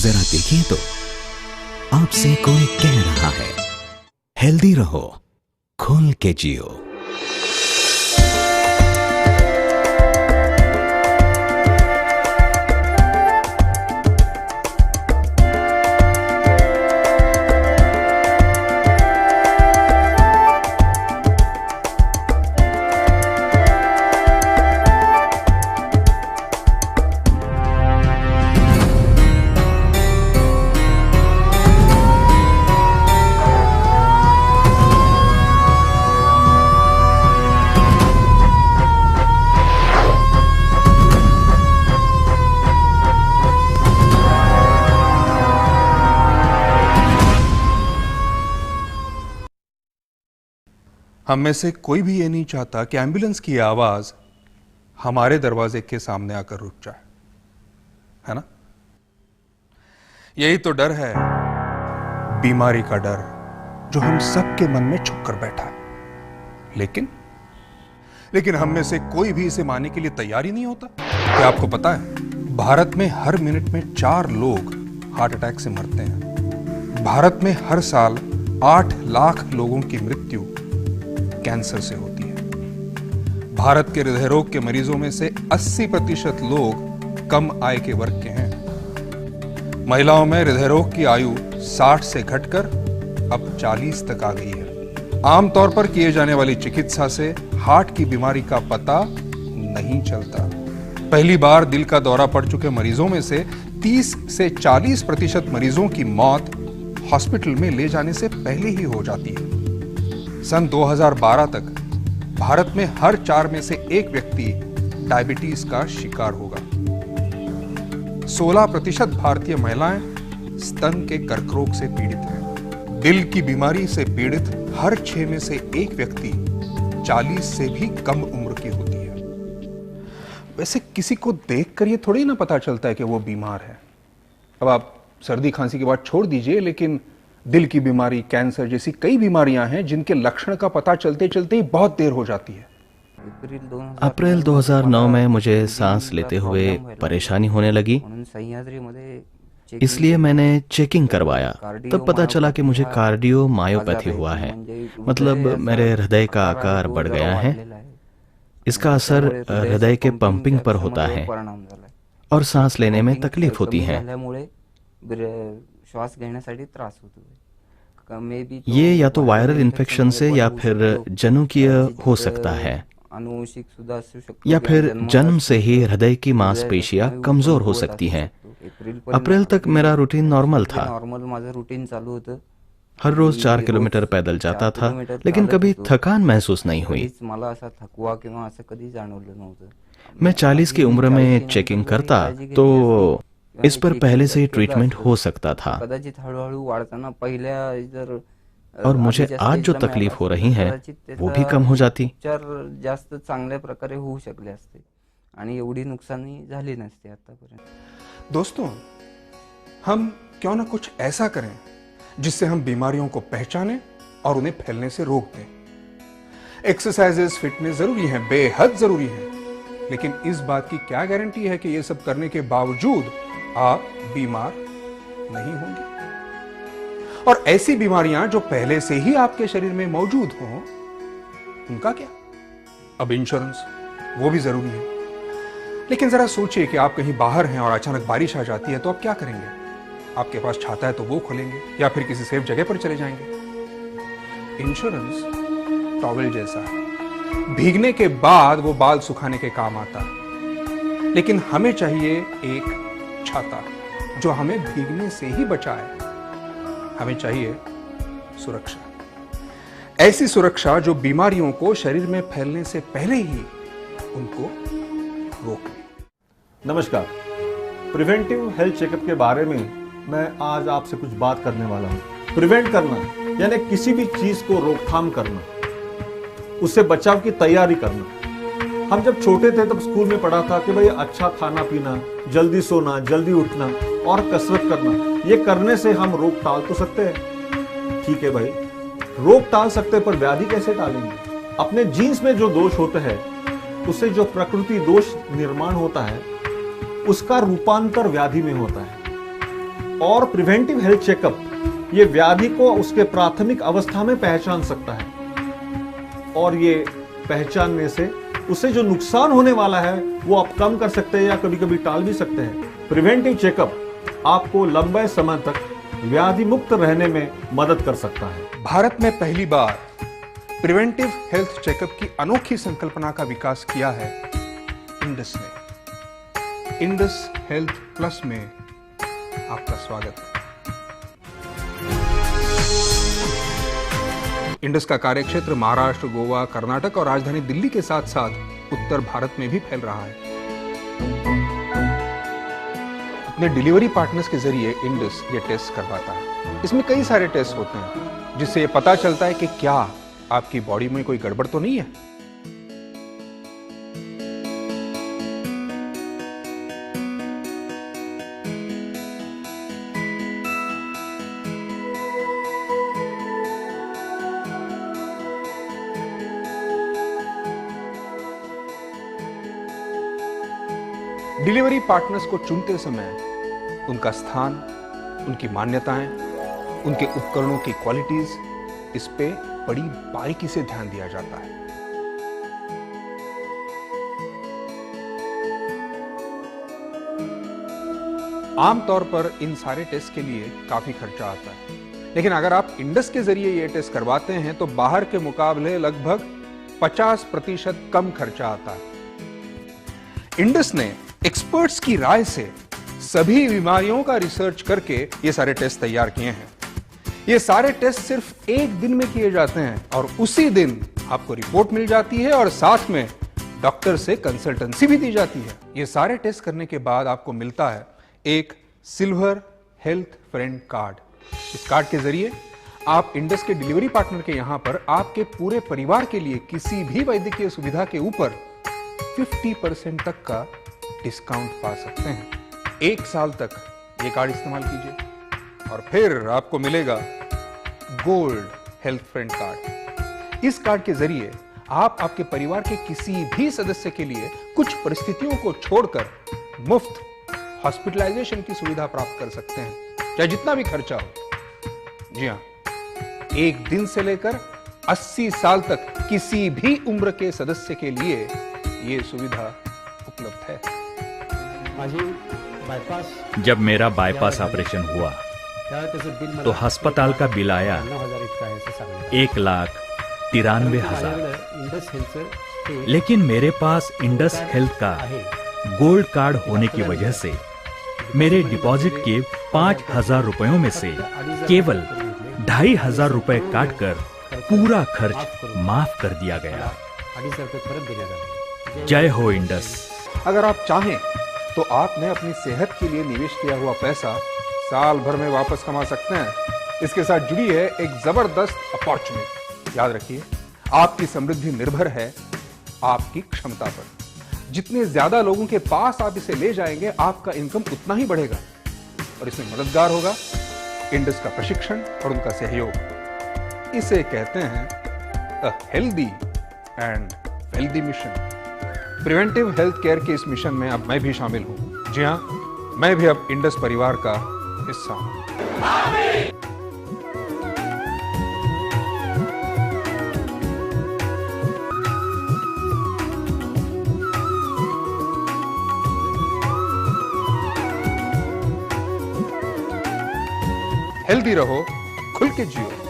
जरा देखिए तो, आपसे कोई कह रहा है, हेल्दी रहो, खुल के जियो। हम में से कोई भी ये नहीं चाहता कि एम्बुलेंस की आवाज हमारे दरवाजे के सामने आकर रुक जाए, है ना? यही तो डर है, बीमारी का डर, जो हम सबके मन में छुप कर बैठा है। लेकिन हम में से कोई भी इसे मानने के लिए तैयार ही नहीं होता। क्या आपको पता है, भारत में हर मिनट में 4 लोग हार्ट अटैक से मरते हैं। भारत में हर साल 8 लाख लोगों की मृत्यु कैंसर से होती है। भारत के हृदय रोग के मरीजों में से 80% लोग कम आय के वर्ग के हैं। महिलाओं में हृदय रोग की आयु 60 से घटकर अब 40 तक आ गई है। आमतौर पर किए जाने वाली चिकित्सा से हार्ट की बीमारी का पता नहीं चलता। पहली बार दिल का दौरा पड़ चुके मरीजों में से 30 से 40% मरीजों की मौत हॉस्पिटल में ले जाने से पहले ही हो जाती है। सन 2012 तक भारत में हर 4 में से 1 व्यक्ति डायबिटीज का शिकार होगा। 16% भारतीय महिलाएं स्तन के कर्क रोग से पीड़ित हैं। दिल की बीमारी से पीड़ित हर 6 में से 1 व्यक्ति 40 से भी कम उम्र की होती है। वैसे किसी को देखकर ये थोड़ी ना पता चलता है कि वो बीमार है। अब आप सर्दी खांसी की बात छोड़ दीजिए, लेकिन दिल की बीमारी, कैंसर जैसी कई बीमारियां हैं जिनके लक्षण का पता चलते चलते ही बहुत देर हो जाती है। अप्रैल 2009 में मुझे सांस लेते हुए परेशानी होने लगी, इसलिए मैंने चेकिंग करवाया। तब पता चला कि मुझे कार्डियोमायोपैथी हुआ है, मतलब मेरे हृदय का आकार बढ़ गया है। इसका असर हृदय के पंपिंग पर होता है और सांस लेने में तकलीफ होती है। श्वास घेण्यासाठी त्रास होतो। ये या तो वायरल इन्फेक्शन से या फिर जनुकीय हो सकता है, आनुवंशिक सुद्धा असू शकतो, या फिर जन्म से ही हृदय की मांसपेशियां कमजोर हो सकती हैं। अप्रैल तक मेरा रूटीन नॉर्मल था। माझं रूटीन चालू होतं। हर रोज 4 किलोमीटर पैदल जाता था, लेकिन कभी थकान महसूस नहीं हुई। मला असा थकवा किंवा असं कधी जाणवलं नव्हतं। मैं 40 की उम्र में चेकिंग करता तो इस पर पहले से ही ट्रीटमेंट हो सकता था। कदाचित हळूहळू वाढताना पहिल्या जर और मुझे आज जो तकलीफ हो रही है वो भी कम हो जाती। उपचार जास्त चांगल्या प्रकारे होऊ शकले असते आणि एवढी नुकसानी झाली नसती आतापर्यंत। दोस्तों, हम क्यों ना कुछ ऐसा करें जिससे हम बीमारियों को पहचानें और उन्हें फैलने से रोक दें। एक्सरसाइजेस, फिटनेस जरूरी है, बेहद जरूरी है, लेकिन इस बात की क्या गारंटी है कि ये सब करने के बावजूद आप बीमार नहीं होंगे? और ऐसी बीमारियां जो पहले से ही आपके शरीर में मौजूद हों, उनका क्या? अब इंश्योरेंस, वो भी जरूरी है। लेकिन जरा सोचिए कि आप कहीं बाहर हैं और अचानक बारिश आ जाती है तो आप क्या करेंगे? आपके पास छाता है तो वो खोलेंगे या फिर किसी सेफ जगह पर चले जाएंगे। इंश्योरेंस टॉवेल जैसा है, भीगने के बाद वो बाल सुखाने के काम आता है। लेकिन हमें चाहिए एक छाता जो हमें भीगने से ही बचाए। हमें चाहिए सुरक्षा, ऐसी सुरक्षा जो बीमारियों को शरीर में फैलने से पहले ही उनको रोक ले। नमस्कार, प्रिवेंटिव हेल्थ चेकअप के बारे में मैं आज आपसे कुछ बात करने वाला हूं। प्रिवेंट करना यानी किसी भी चीज को रोकथाम करना, उससे बचाव की तैयारी करना। हम जब छोटे थे तब स्कूल में पढ़ा था कि भाई अच्छा खाना पीना, जल्दी सोना, जल्दी उठना और कसरत करना, ये करने से हम रोग टाल तो सकते हैं। ठीक है भाई, रोग टाल सकते, पर व्याधि कैसे टालेंगे? अपने जीन्स में जो दोष होता है उससे जो प्रकृति दोष निर्माण होता है उसका रूपांतर व्याधि में होता है। और प्रिवेंटिव हेल्थ चेकअप ये व्याधि को उसके प्राथमिक अवस्था में पहचान सकता है और ये पहचानने से उसे जो नुकसान होने वाला है वो आप कम कर सकते हैं या कभी कभी टाल भी सकते हैं। प्रिवेंटिव चेकअप आपको लंबे समय तक व्याधि मुक्त रहने में मदद कर सकता है। भारत में पहली बार प्रिवेंटिव हेल्थ चेकअप की अनोखी संकल्पना का विकास किया है इंडस ने। इंडस हेल्थ प्लस में आपका स्वागत है। इंडस का कार्यक्षेत्र महाराष्ट्र, गोवा, कर्नाटक और राजधानी दिल्ली के साथ साथ उत्तर भारत में भी फैल रहा है। अपने डिलीवरी पार्टनर्स के जरिए इंडस ये टेस्ट करवाता है। इसमें कई सारे टेस्ट होते हैं जिससे ये पता चलता है कि क्या आपकी बॉडी में कोई गड़बड़ तो नहीं है। डिलीवरी पार्टनर्स को चुनते समय उनका स्थान, उनकी मान्यताएं, उनके उपकरणों की क्वालिटीज, इस पे बड़ी बारीकी से ध्यान दिया जाता है। आमतौर पर इन सारे टेस्ट के लिए काफी खर्चा आता है, लेकिन अगर आप इंडस के जरिए ये टेस्ट करवाते हैं तो बाहर के मुकाबले लगभग 50% कम खर्चा आता है। इंडस ने एक्सपर्ट्स की राय से सभी बीमारियों का रिसर्च करके ये सारे टेस्ट तैयार किए हैं। ये सारे टेस्ट सिर्फ एक दिन में किए जाते हैं और उसी दिन आपको रिपोर्ट मिल जाती है और साथ में डॉक्टर से कंसल्टेंसी भी दी जाती है। ये सारे टेस्ट करने के बाद आपको मिलता है एक सिल्वर हेल्थ फ्रेंड कार्ड। इस कार्ड के जरिए आप इंडस के डिलीवरी पार्टनर के यहां पर आपके पूरे परिवार के लिए किसी भी वैद्यकीय सुविधा के ऊपर 50% तक का डिस्काउंट पा सकते हैं। 1 साल तक ये कार्ड इस्तेमाल कीजिए और फिर आपको मिलेगा गोल्ड हेल्थ फ्रेंड कार्ड। इस कार्ड के जरिए आप आपके परिवार के किसी भी सदस्य के लिए कुछ परिस्थितियों को छोड़कर मुफ्त हॉस्पिटलाइजेशन की सुविधा प्राप्त कर सकते हैं, चाहे जितना भी खर्चा हो। जी हां, 1 दिन से लेकर 80 साल तक किसी भी उम्र के सदस्य के लिए यह सुविधा उपलब्ध है। जब मेरा बाईपास ऑपरेशन हुआ तो अस्पताल का बिल आया 1,93,000। लेकिन मेरे पास इंडस हेल्थ का गोल्ड कार्ड होने की वजह से मेरे डिपॉजिट के 5,000 रुपयों में से केवल 2,500 रुपए काटकर पूरा खर्च माफ कर दिया गया। जय हो इंडस। अगर आप चाहें तो आपने अपनी सेहत के लिए निवेश किया हुआ पैसा साल भर में वापस कमा सकते हैं। इसके साथ जुड़ी है एक जबरदस्त अपॉर्चुनिटी। याद रखिए, आपकी समृद्धि निर्भर है आपकी क्षमता पर। जितने ज्यादा लोगों के पास आप इसे ले जाएंगे, आपका इनकम उतना ही बढ़ेगा और इसमें मददगार होगा इंडस का प्रशिक्षण और उनका सहयोग। इसे कहते हैं a healthy and wealthy mission. Preventive health care के इस मिशन में अब मैं भी शामिल हूं। जी हां, मैं भी अब इंडस परिवार का हिस्सा हूं। हेल्दी रहो, खुल के जियो।